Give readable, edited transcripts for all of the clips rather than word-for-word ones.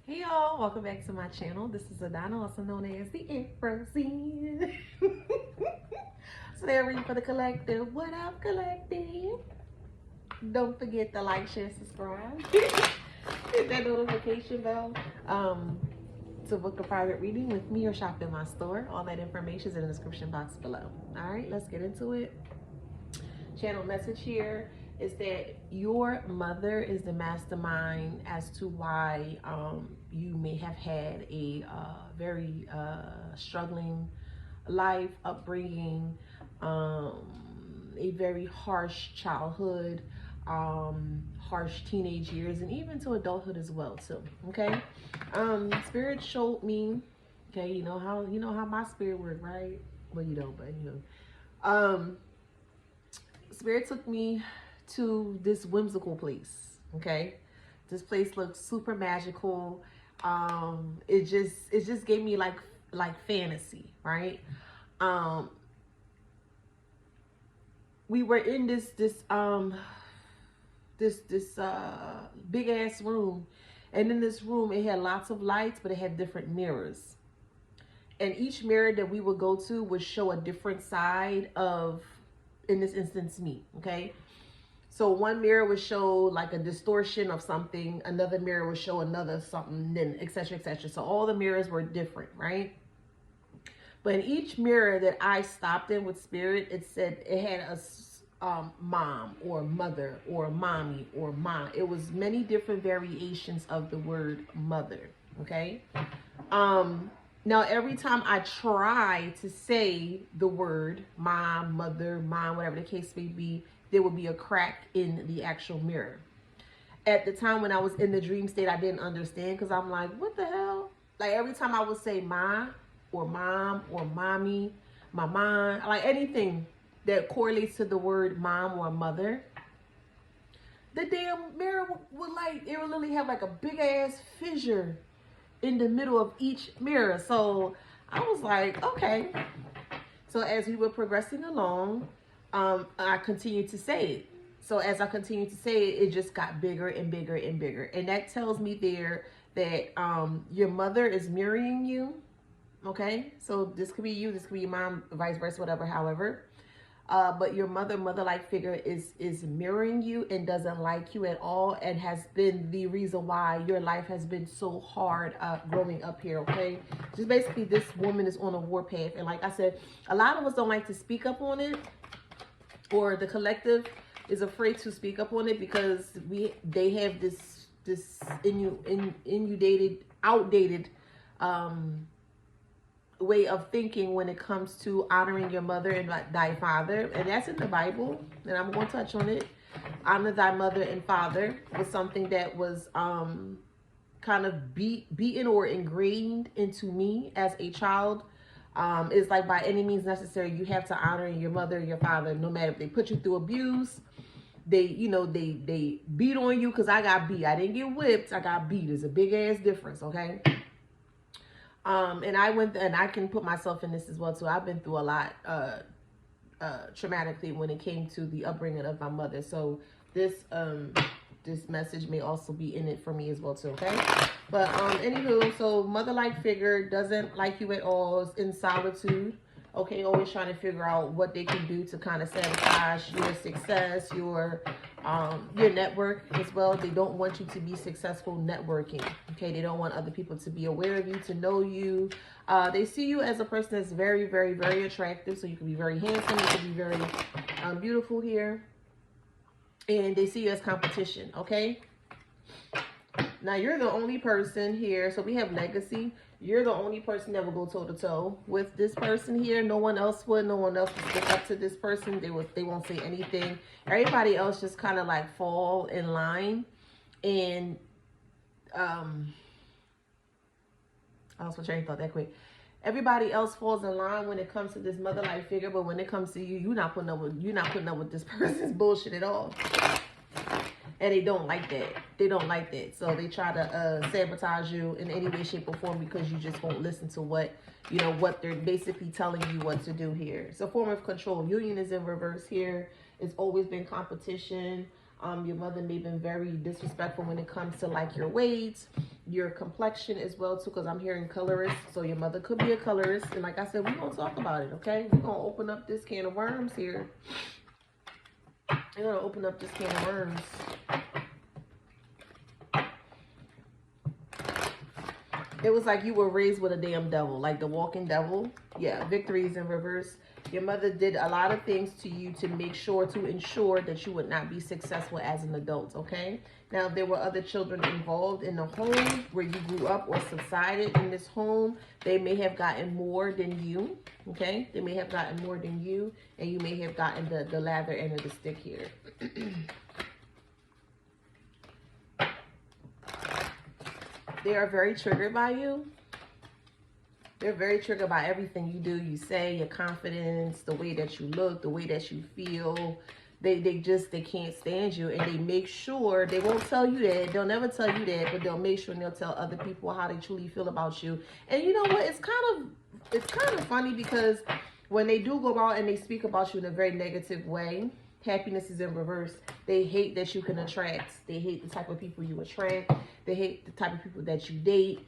Hey y'all, welcome back to my channel. This is Adana, also known as TheAfrozen. So they're reading for the collective. What up, collective? Don't forget to like, share, subscribe. Hit that notification bell to book a private reading with me or shop in my store. All that information is in the description box below. All right, let's get into it. Channel message here is that your mother is the mastermind as to why you may have had a very struggling life, upbringing, a very harsh childhood, harsh teenage years, and even to adulthood as well too. Okay, Spirit showed me. Okay, you know how my spirit works, right? Well, you don't, but you know. Spirit took me to this whimsical place. Okay, this place looks super magical. It just gave me like fantasy, right? We were in this big ass room, and in this room it had lots of lights, but it had different mirrors, and each mirror that we would go to would show a different side of, in this instance, me. Okay, so one mirror would show like a distortion of something, another mirror would show another something, then etc etc. So all the mirrors were different, right? But in each mirror that I stopped in with Spirit, it said it had a mom or mother or mommy or mom. It was many different variations of the word mother. Okay, now every time I try to say the word mom, mother, mom, whatever the case may be, there would be a crack in the actual mirror. At the time when I was in the dream state, I didn't understand, because I'm like, what the hell? Like every time I would say ma or mom or mommy, my mom, like anything that correlates to the word mom or mother, the damn mirror would like, it would literally have like a big ass fissure in the middle of each mirror. So I was like, okay. So as we were progressing along, I continued to say it. So as I continued to say it, it just got bigger and bigger and bigger. And that tells me there that your mother is mirroring you. Okay, so this could be you, this could be your mom, vice versa, whatever, however. But your mother-like figure is mirroring you and doesn't like you at all, and has been the reason why your life has been so hard growing up here. Okay, just basically this woman is on a warpath, and like I said, a lot of us don't like to speak up on it, or the collective is afraid to speak up on it, because they have this outdated way of thinking when it comes to honoring your mother and thy father, and that's in the Bible, and I'm going to touch on it. Honor thy mother and father was something that was kind of beaten or ingrained into me as a child. It's like, by any means necessary, you have to honor your mother and your father, no matter if they put you through abuse. They beat on you, because I got beat. I didn't get whipped, I got beat. There's a big ass difference. Okay, and I can put myself in this as well too. I've been through a lot traumatically when it came to the upbringing of my mother. So this message may also be in it for me as well too. Okay, but anywho, so mother-like figure doesn't like you at all, is in solitude. Okay, always trying to figure out what they can do to kind of sabotage your success, your network as well. They don't want you to be successful networking. Okay, they don't want other people to be aware of you, to know you. They see you as a person that's very, very, very attractive. So you can be very handsome, you can be very beautiful here, and they see you as competition. Okay, now you're the only person here. So we have legacy. You're the only person that will go toe to toe with this person here. No one else would. No one else would stick up to this person. They won't say anything. Everybody else just kind of like fall in line. And I lost my train of thought that quick. Everybody else falls in line when it comes to this mother-like figure, but when it comes to you, you're not putting up with this person's bullshit at all. And they don't like that. They don't like that. So they try to sabotage you in any way, shape, or form, because you just won't listen to what they're basically telling you what to do here. It's a form of control. Union is in reverse here. It's always been competition. Your mother may have been very disrespectful when it comes to like your weight. your complexion as well too, because I'm hearing colorist. So your mother could be a colorist. And like I said, we're going to talk about it, okay? We're going to open up this can of worms here. We're going to open up this can of worms. It was like you were raised with a damn devil, like the walking devil. Yeah, victories in reverse. Your mother did a lot of things to you to make sure, to ensure that you would not be successful as an adult, okay? Now, if there were other children involved in the home where you grew up or subsided in this home, they may have gotten more than you, okay? They may have gotten more than you, and you may have gotten the lather end of the stick here. They are very triggered by you. They're very triggered by everything you do, you say, your confidence, the way that you look, the way that you feel. They can't stand you, and they make sure, they won't tell you that, they'll never tell you that, but they'll make sure and they'll tell other people how they truly feel about you. And you know what, it's kind of funny, because when they do go out and they speak about you in a very negative way, happiness is in reverse. They hate that you can attract. They hate the type of people you attract. They hate the type of people that you date.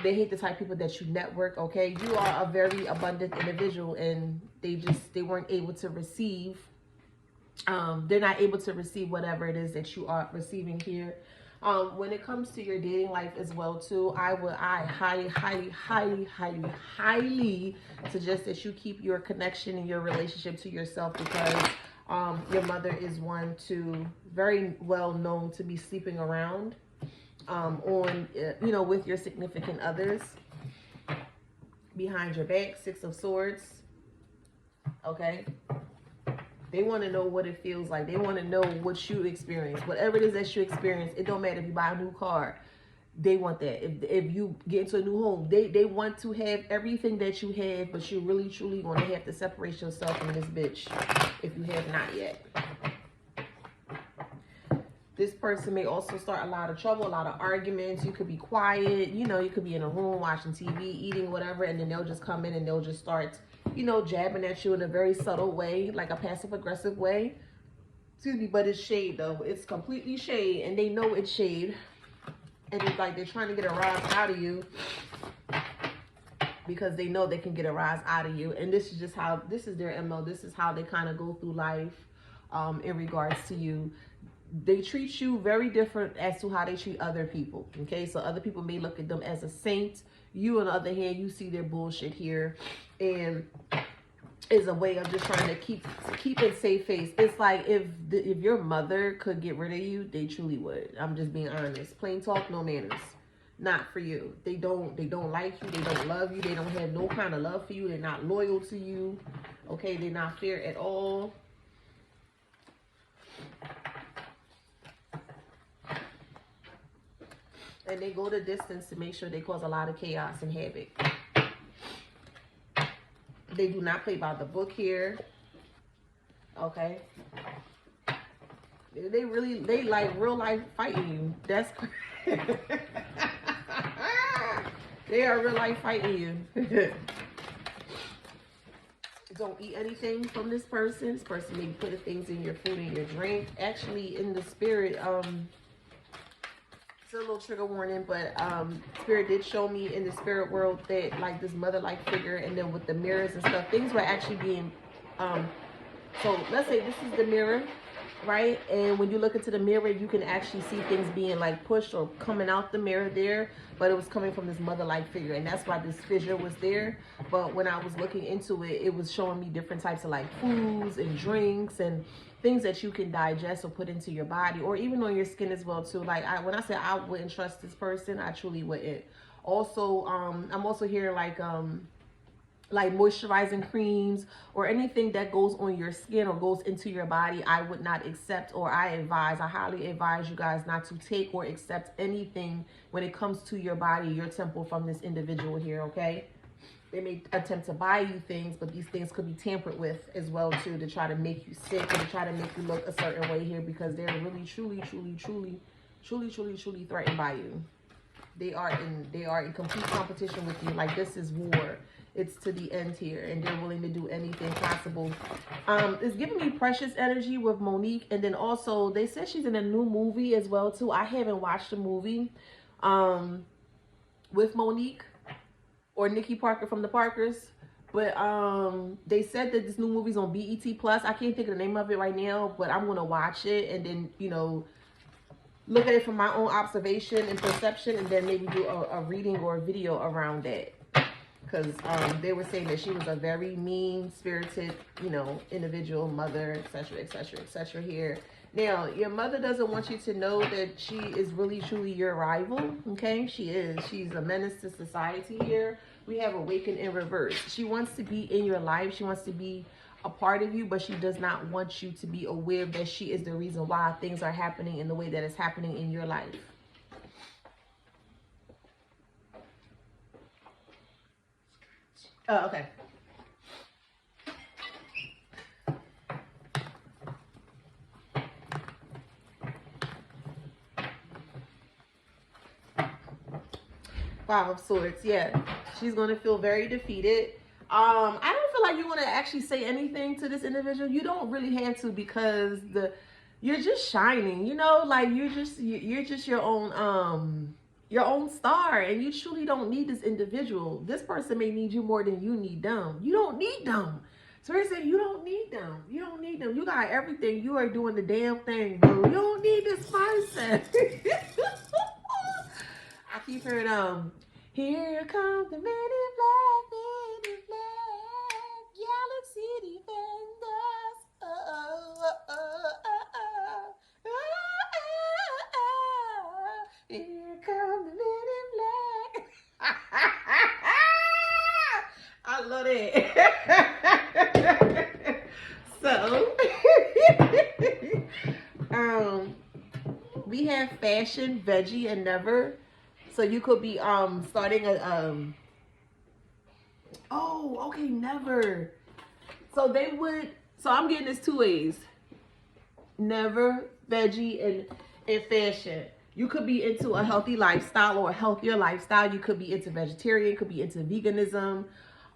They hate the type of people that you network, okay? You are a very abundant individual, and they weren't able to receive, they're not able to receive whatever it is that you are receiving here. When it comes to your dating life as well too, I highly suggest that you keep your connection and your relationship to yourself, because your mother is one to very well known to be sleeping around with your significant others behind your back. Six of Swords, okay? They want to know what it feels like. They want to know what you experience. Whatever it is that you experience, it don't matter if you buy a new car. They want that. If you get into a new home, they want to have everything that you have, but you're really, truly going to have to separate yourself from this bitch if you have not yet. This person may also start a lot of trouble, a lot of arguments. You could be quiet. You know, you could be in a room watching TV, eating, whatever, and then they'll just come in and they'll just start, jabbing at you in a very subtle way, like a passive-aggressive way. Excuse me, but it's shade, though. It's completely shade, and they know it's shade. And it's like they're trying to get a rise out of you because they know they can get a rise out of you. And this is just how, this is their MO. This is how they kind of go through life in regards to you. They treat you very different as to how they treat other people, okay? So other people may look at them as a saint. You, on the other hand, you see their bullshit here, and is a way of just trying to keep it safe face. It's like if your mother could get rid of you, they truly would. I'm just being honest. Plain talk, no manners. Not for you. They don't like you. They don't love you. They don't have no kind of love for you. They're not loyal to you. Okay, they're not fair at all. And they go the distance to make sure they cause a lot of chaos and havoc. They do not play by the book here. Okay. They like real life fighting you. That's they are real life fighting you. Don't eat anything from this person. This person may be putting things in your food and your drink. Actually, in the spirit, it's a little trigger warning, but spirit did show me in the spirit world that like this mother-like figure, and then with the mirrors and stuff, things were actually being so let's say this is the mirror, right? And when you look into the mirror, you can actually see things being like pushed or coming out the mirror there, but it was coming from this mother-like figure, and that's why this fissure was there. But when I was looking into it, it was showing me different types of like foods and drinks and things that you can digest or put into your body, or even on your skin as well too. Like when I say I wouldn't trust this person, I truly wouldn't. Also, I'm also hearing like moisturizing creams or anything that goes on your skin or goes into your body, I would not accept, or I highly advise you guys not to take or accept anything when it comes to your body, your temple, from this individual here, okay? They may attempt to buy you things, but these things could be tampered with as well too, to try to make you sick or to try to make you look a certain way here, because they're really, truly threatened by you. They are in complete competition with you. Like this is war. It's to the end here, and they're willing to do anything possible. It's giving me precious energy with Monique, and then also they said she's in a new movie as well too. I haven't watched the movie. with Monique or Nikki Parker from the Parkers. But they said that this new movie's on BET Plus. I can't think of the name of it right now, but I'm gonna watch it and then, you know, look at it from my own observation and perception, and then maybe do a reading or a video around that. Because they were saying that she was a very mean-spirited, you know, individual, mother, etc., etc., etc. here. Now, your mother doesn't want you to know that she is really, truly your rival, okay? She is. She's a menace to society here. We have Awakened in reverse. She wants to be in your life. She wants to be a part of you, but she does not want you to be aware that she is the reason why things are happening in the way that it's happening in your life. Oh, okay. Five of Swords, yeah. She's going to feel very defeated. I don't feel like you want to actually say anything to this individual. You don't really have to, because you're just shining, you know, like you're just your own star, and you truly don't need this individual. This person may need you more than you need them. You don't need them. So they say you don't need them. You don't need them. You got everything. You are doing the damn thing, boo. You don't need this person. I keep hearing here comes the men in black, galaxy defenders. Here come the men in black. I love it. So, we have fashion, veggie, and never. So you could be starting a oh, okay, never. So they would. So I'm getting this two ways. Never, veggie, and fashion. You could be into a healthy lifestyle or a healthier lifestyle. You could be into vegetarian, could be into veganism.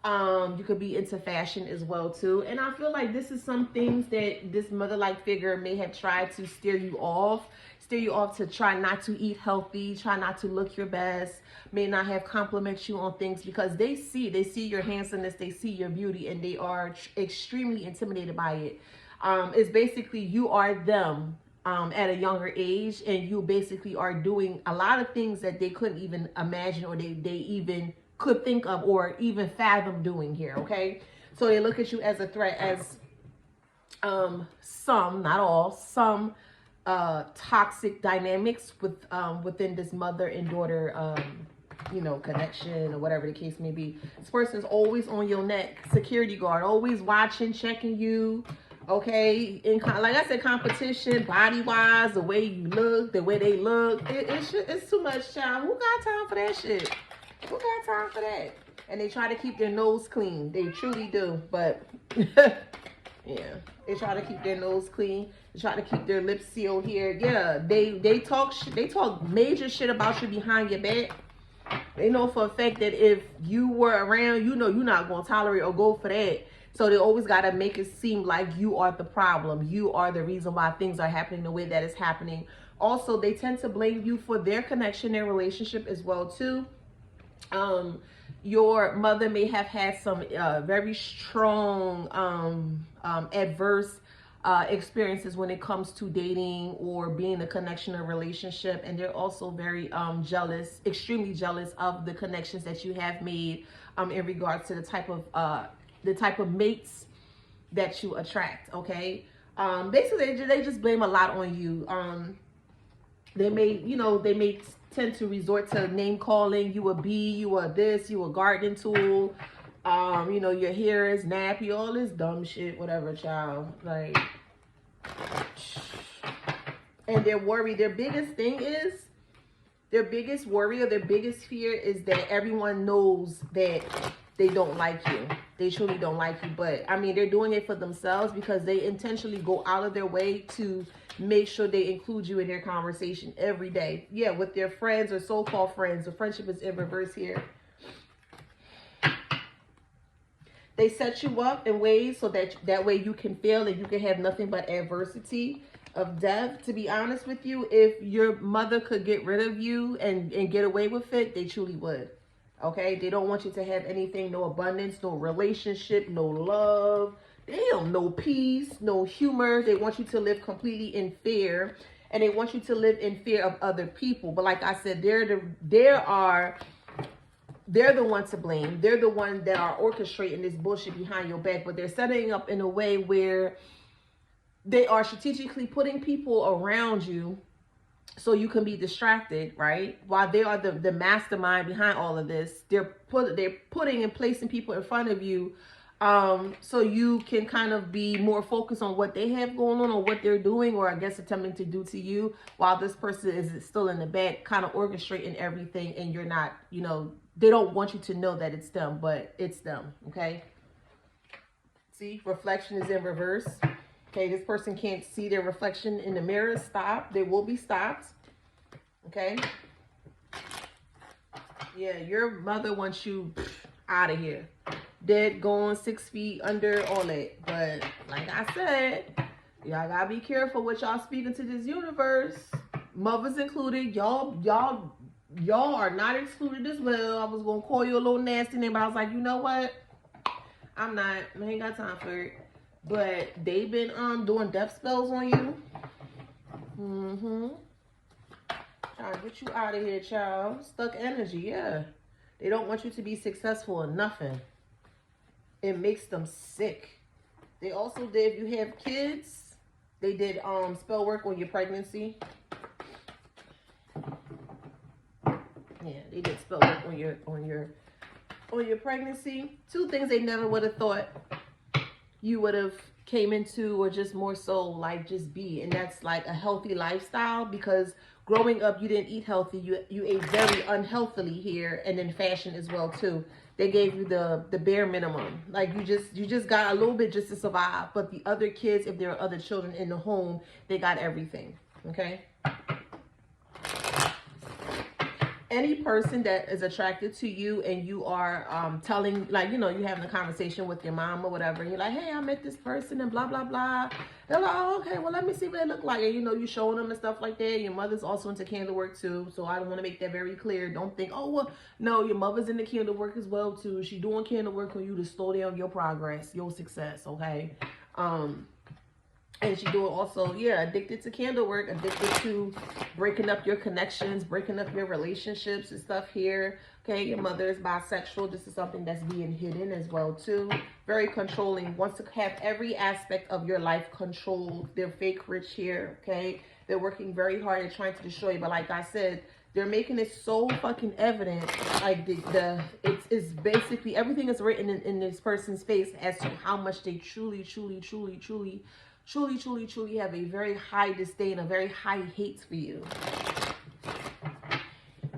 You could be into fashion as well too. And I feel like this is some things that this mother-like figure may have tried to steer you off to try not to eat healthy, try not to look your best, may not have complimented you on things, because they see your handsomeness, they see your beauty, and they are extremely intimidated by it. It's basically you are them at a younger age, and you basically are doing a lot of things that they couldn't even imagine, or they even could think of, or even fathom doing here, okay? So they look at you as a threat, as some, not all, some toxic dynamics within this mother and daughter you know, connection, or whatever the case may be. This person's always on your neck, security guard, always watching, checking you, okay? Like I said, competition, body wise, the way you look, the way they look, it's too much, child. Who got time for that shit? Who got time for that? And they try to keep their nose clean. They truly do, but yeah, they try to keep their nose clean. They try to keep their lips sealed here. Yeah, they talk major shit about you behind your back. They know for a fact that if you were around, you know you're not going to tolerate or go for that. So they always got to make it seem like you are the problem. You are the reason why things are happening the way that it's happening. Also, they tend to blame you for their connection, their relationship as well too. Your mother may have had some very strong adverse experiences when it comes to dating or being a connection or relationship, and they're also very jealous, extremely jealous of the connections that you have made in regards to the type of mates that you attract. Okay, basically they just blame a lot on you. They may tend to resort to name calling. You a bee, you a this, you a gardening tool. You know, your hair is nappy, all this dumb shit, whatever, child. Like, and their worry, their biggest thing is, their biggest worry or their biggest fear is that everyone knows that they don't like you. They truly don't like you. But I mean, they're doing it for themselves, because they intentionally go out of their way to make sure they include you in their conversation every day. Yeah, with their friends or so-called friends. The friendship is in reverse here. They set you up in ways so that way you can fail and you can have nothing but adversity. of death, to be honest with you, if your mother could get rid of you and get away with it, they truly would. Okay, they don't want you to have anything, no abundance, no relationship, no love, damn, no peace, no humor. They want you to live completely in fear, and they want you to live in fear of other people. But like I said, they're the ones to blame. They're the ones that are orchestrating this bullshit behind your back, but they're setting up in a way where they are strategically putting people around you so you can be distracted, right? While they are the mastermind behind all of this, they're putting and placing people in front of you, so you can kind of be more focused on what they have going on or what they're doing, or I guess attempting to do to you, while this person is still in the back, kind of orchestrating everything, and you're not, they don't want you to know that it's them, but it's them, okay? See, reflection is in reverse. Okay, this person can't see their reflection in the mirror. Stop. They will be stopped. Okay. Yeah, your mother wants you out of here. Dead, gone, 6 feet under, all that. But like I said, y'all gotta be careful what y'all speaking to this universe. Mothers included. Y'all are not excluded as well. I was gonna call you a little nasty name, but I was like, you know what? I'm not. I ain't got time for it. But they've been doing death spells on you. Trying to get you out of here, child. Stuck energy, yeah. They don't want you to be successful in nothing. It makes them sick. They also did, if you have kids, they did spell work on your pregnancy. Yeah, they did spell work on your pregnancy. 2 things they never would have thought you would have came into, or just more so like just be, and that's like a healthy lifestyle, because growing up you didn't eat healthy, you ate very unhealthily here, and then fashion as well too. They gave you the bare minimum, like you just got a little bit just to survive, but the other kids, if there are other children in the home, they got everything. Okay, any person that is attracted to you and you are telling, like, you having a conversation with your mom or whatever, and you're like, hey, I met this person and blah blah blah, they're like, oh, okay, well, let me see what they look like, and you showing them and stuff like that. Your mother's also into candle work too, so I want to make that very clear. Don't think, oh, well, no, your mother's into candle work as well too. She doing candle work on you to slow down your progress, your success. Okay, and she doing also, yeah, addicted to candle work, addicted to breaking up your connections, breaking up your relationships and stuff here. Okay, your mother is bisexual. This is something that's being hidden as well too. Very controlling, wants to have every aspect of your life controlled. They're fake rich here, okay? They're working very hard at trying to destroy you. But like I said, they're making it so fucking evident. Like it's basically everything is written in this person's face as to how much they truly have a very high disdain, a very high hate for you.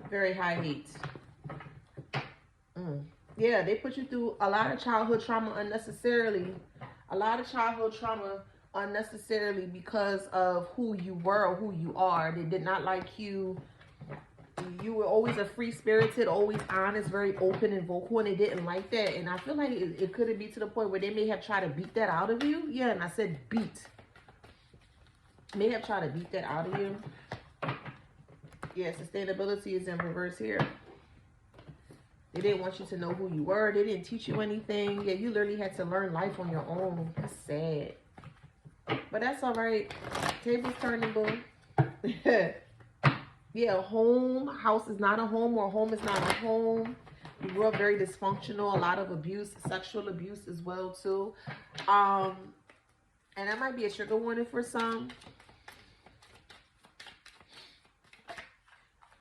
Very high hate. Yeah, they put you through a lot of childhood trauma unnecessarily. A lot of childhood trauma unnecessarily because of who you were or who you are. They did not like you. You were always a free-spirited, always honest, very open and vocal, and they didn't like that. And I feel like it could be to the point where they may have tried to beat that out of you. Yeah, and I said beat. May have tried to beat that out of you. Yeah, sustainability is in reverse here. They didn't want you to know who you were. They didn't teach you anything. Yeah, you literally had to learn life on your own. That's sad. But that's all right. Tables turning, boo. Yeah, house is not a home, or home is not a home. You grew up very dysfunctional, a lot of abuse, sexual abuse as well too. And that might be a trigger warning for some.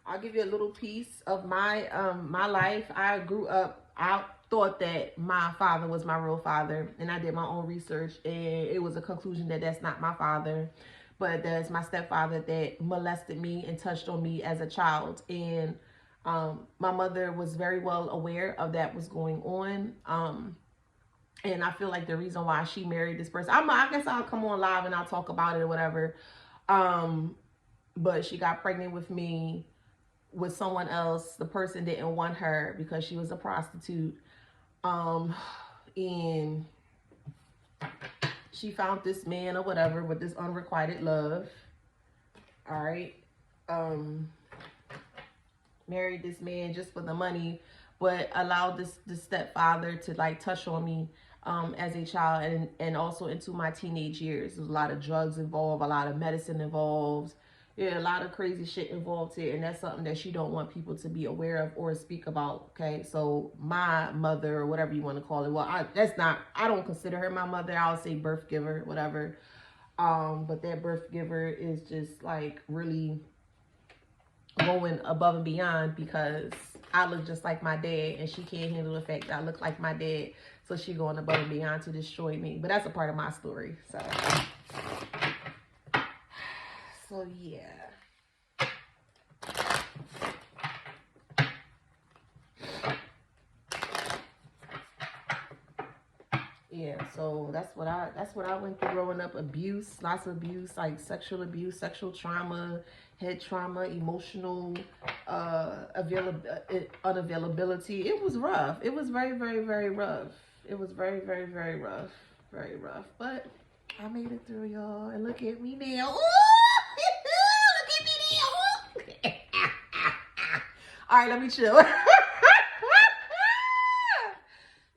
I'll give you a little piece of my my life. I grew up, I thought that my father was my real father, and I did my own research, and it was a conclusion that that's not my father, but that's my stepfather that molested me and touched on me as a child. And my mother was very well aware of that was going on. And I feel like the reason why she married this person, I guess I'll come on live and I'll talk about it or whatever. But she got pregnant with me with someone else. The person didn't want her because she was a prostitute. And She found this man or whatever with this unrequited love. All right. Married this man just for the money, but allowed this stepfather to like touch on me as a child, and also into my teenage years. There's a lot of drugs involved, a lot of medicine involved. Yeah, a lot of crazy shit involved here, and that's something that she don't want people to be aware of or speak about. Okay, so my mother, or whatever you want to call it, well, I don't consider her my mother. I'll say birth giver, whatever. But that birth giver is just like really going above and beyond, because I look just like my dad and she can't handle the fact that I look like my dad, so she going above and beyond to destroy me. But that's a part of my story. So yeah. Yeah, so that's what I went through growing up. Abuse, lots of abuse, like sexual abuse, sexual trauma, head trauma, emotional unavailability. It was rough. It was very, very, very rough. It was very, very, very rough. Very rough. But I made it through, y'all. And look at me now. Ooh! Look at me now. All right, let me chill.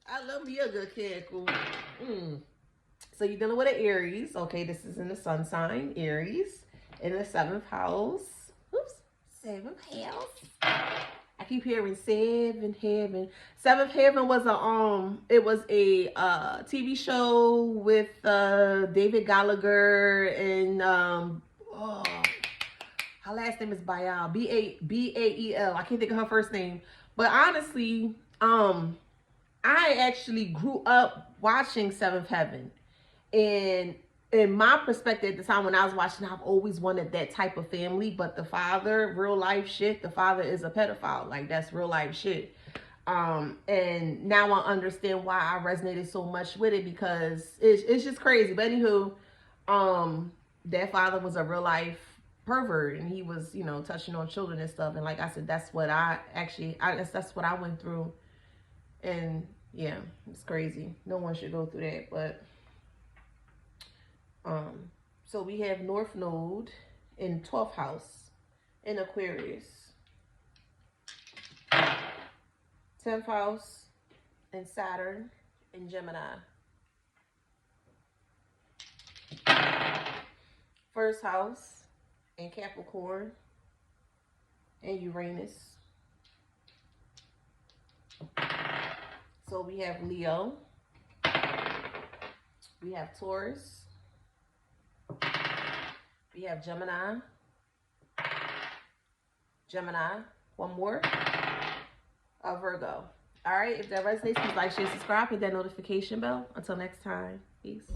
I love me a good cackle. So you're dealing with an Aries. Okay, this is in the sun sign, Aries, in the 7th house. Oops, 7th house. I keep hearing 7th heaven. 7th heaven was a TV show with David Gallagher and her last name is Bael, B-A-E-L. I can't think of her first name, but honestly, I actually grew up watching 7th Heaven. And in my perspective at the time when I was watching, I've always wanted that type of family. But the father, real life shit, the father is a pedophile. Like, that's real life shit. And now I understand why I resonated so much with it, because it's just crazy. But anywho, that father was a real life pervert, and he was, touching on children and stuff. And like I said, that's what that's what I went through. And yeah, it's crazy. No one should go through that. But so we have North Node in 12th house in Aquarius, 10th house in Saturn in Gemini, 1st house in Capricorn and Uranus. So we have Leo, we have Taurus, we have Gemini, one more, Virgo. All right, if that resonates, please like, share, subscribe, hit that notification bell. Until next time, peace.